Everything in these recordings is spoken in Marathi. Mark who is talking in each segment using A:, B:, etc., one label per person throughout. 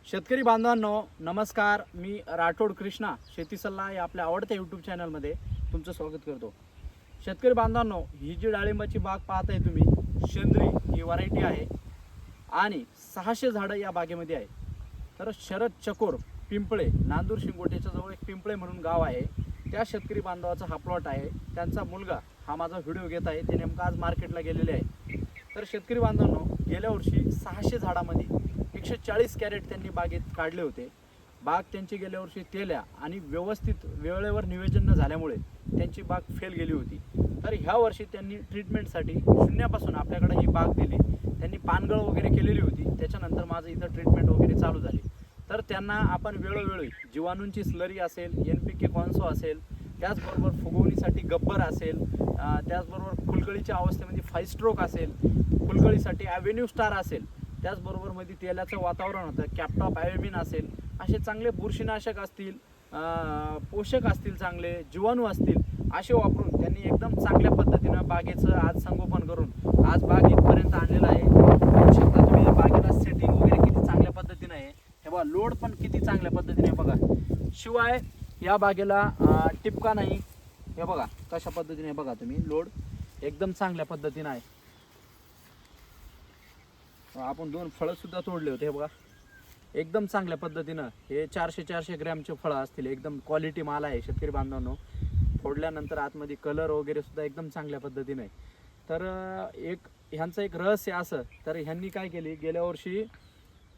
A: शेतकरी बांधवांनो नमस्कार, मी राठोड कृष्णा शेती सल्ला या आपल्या आवडत्या यूट्यूब चॅनलमध्ये तुमचं स्वागत करतो। शेतकरी बांधवांनो, ही जी डाळिंबाची बाग पाहताय तुम्ही, शेंद्री ही व्हरायटी आहे आणि 600 झाडं या बागेमध्ये आहे। तर शरद चकोर पिंपळे, नांदूर शिंगोटेच्या जवळ एक पिंपळे म्हणून गाव आहे, त्या शेतकरी बांधवाचा हा प्लॉट आहे। त्यांचा मुलगा हा माझा व्हिडिओ घेत आहे, ते नेमकं आज मार्केटला गेलेले आहे। तर शेतकरी बांधवांनो, गेल्या वर्षी 600 झाडामध्ये 140 कॅरेट त्यांनी बागेत काढले होते। बाग त्यांची गेल्या वर्षी तेल्या आणि व्यवस्थित वेळेवर नियोजन न झाल्यामुळे त्यांची बाग फेल गेली होती। तर ह्या वर्षी त्यांनी ट्रीटमेंटसाठी शून्यापासून आपल्याकडे ही बाग दिली। त्यांनी पानगळ वगैरे केलेली होती, त्याच्यानंतर माझं इथं ट्रीटमेंट वगैरे चालू झाली। तर त्यांना आपण वेळोवेळी जीवाणूंची स्लरी असेल, NPK कॉन्सो असेल, त्याचबरोबर फुगवणीसाठी गब्बर असेल, त्याचबरोबर फुलकळीच्या अवस्थेमध्ये फायस्ट्रोक असेल, फुलकळीसाठी ॲव्हेन्यू स्टार असेल, त्याचबरोबर मध्ये तेलाचं वातावरण होतं, कॅप्टॉप ॲव्हेमिन असेल, असे चांगले बुरशीनाशक असतील, पोषक असतील, चांगले जीवाणू असतील, असे वापरून त्यांनी एकदम चांगल्या पद्धतीनं बागेचं आज संगोपन करून आज बाग इथपर्यंत आणलेलं आहे। बघू शकता तुम्ही बागेला सेटिंग वगैरे किती चांगल्या पद्धतीनं आहे, हे बघा लोड पण किती चांगल्या पद्धतीने बघा। शिवाय या बागेला टिपका नाही, हे बघा कशा पद्धतीने बघा तुम्ही, लोड एकदम चांगल्या पद्धतीने आहे। आपण 2 फळं सुद्धा तोडले होते, हे बघा एकदम चांगल्या पद्धतीनं। हे 400 ग्रॅमचे फळं असतील, एकदम क्वालिटी माल आहे शेतकरी बांधवांनो। फोडल्यानंतर आतमध्ये कलर वगैरे सुद्धा एकदम चांगल्या पद्धतीने आहे। तर ह्यांचं एक रहस्य असं, तर ह्यांनी काय केली, गेल्या वर्षी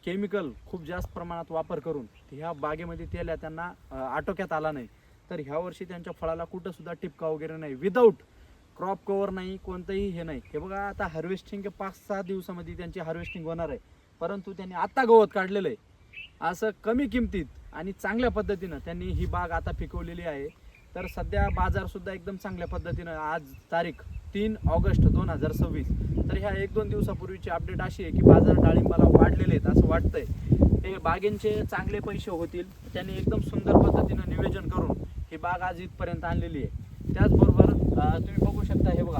A: केमिकल खूप जास्त प्रमाणात वापर करून ह्या बागेमध्ये तेल्या त्यांना आटोक्यात आला नाही। तर ह्या वर्षी त्यांच्या फळाला कुठं सुद्धा टिपका वगैरे नाही, विदाऊट क्रॉप कव्हर नाही, कोणतंही हे नाही। हे बघा आता हार्वेस्टिंग 5-6 दिवसामध्ये त्यांची हार्वेस्टिंग होणार आहे, परंतु त्यांनी आता गवत काढलेलं आहे। असं कमी किमतीत आणि चांगल्या पद्धतीनं त्यांनी ही बाग आता पिकवलेली आहे। तर सध्या बाजार सुद्धा एकदम चांगल्या पद्धतीनं, आज तारीख 3 ऑगस्ट 2026, तर ह्या 1-2 दिवसापूर्वीची अपडेट अशी आहे की बाजार डाळिंबाला वाढलेले आहेत असं वाटतंय। हे बागेंचे चांगले पैसे होतील, त्यांनी एकदम सुंदर पद्धतीनं नियोजन करून ही बाग आज इथपर्यंत आणलेली आहे। त्याचबरोबर तुम्ही बघू शकता, हे बघा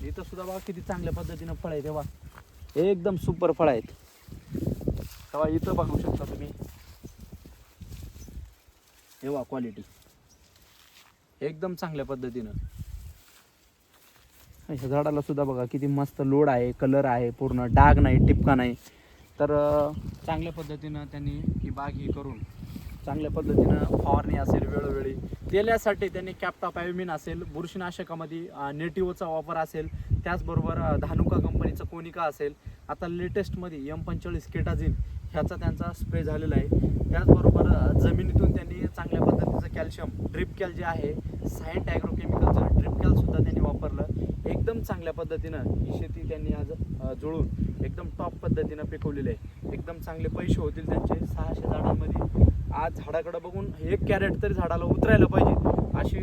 A: इथं सुद्धा बघा किती चांगल्या पद्धतीनं फळ आहे, तेव्हा एकदम सुपर फळ आहेत। तेव्हा इथं बघू शकता तुम्ही, तेव्हा क्वालिटी एकदम चांगल्या पद्धतीनं। ह्या झाडाला सुद्धा बघा किती मस्त लोड आहे, कलर आहे, पूर्ण डाग नाही, टिपका नाही। तर चांगल्या पद्धतीनं त्यांनी ही बाग ही करून चांगल्या पद्धतीनं फवारणी असेल, वेळोवेळी तेल्यासाठी त्यांनी कॅप्टॉप ॲव्हेमिन असेल, बुरशीनाशकामध्ये नेटिव्हचा वापर असेल, त्याचबरोबर धानुका कंपनीचं कोनिका असेल, आता लेटेस्टमध्ये M45 केटाझिन ह्याचा त्यांचा स्प्रे झालेला आहे। त्याचबरोबर जमिनीतून त्यांनी चांगल्या पद्धतीचं कॅल्शियम ड्रिप कॅल जे आहे, सायंट ॲग्रोकेमिकलचं ड्रिप कॅलसुद्धा त्यांनी वापरलं। एकदम चांगल्या पद्धतीनं ही शेती त्यांनी आज जुळून एकदम टॉप पद्धतीनं पिकवलेली आहे। एकदम चांगले पैसे होतील त्यांचे 600 झाडांमध्ये। आज झाडाकडे बघून 1 कॅरेट तरी झाडाला उतरायला पाहिजे अशी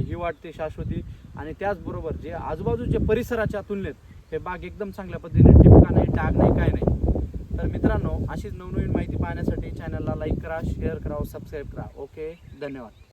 A: ही वाटते शाश्वती। आणि त्याचबरोबर जे आजूबाजूच्या परिसराच्या तुलनेत हे बाग एकदम चांगल्या पद्धतीने, टिपका नाही, डाग नाही, काय नाही। तर मित्रांनो, अशीच नवनवीन माहिती पाहण्यासाठी चॅनलला लाईक करा, शेअर करा, सबस्क्राईब करा। ओके, धन्यवाद।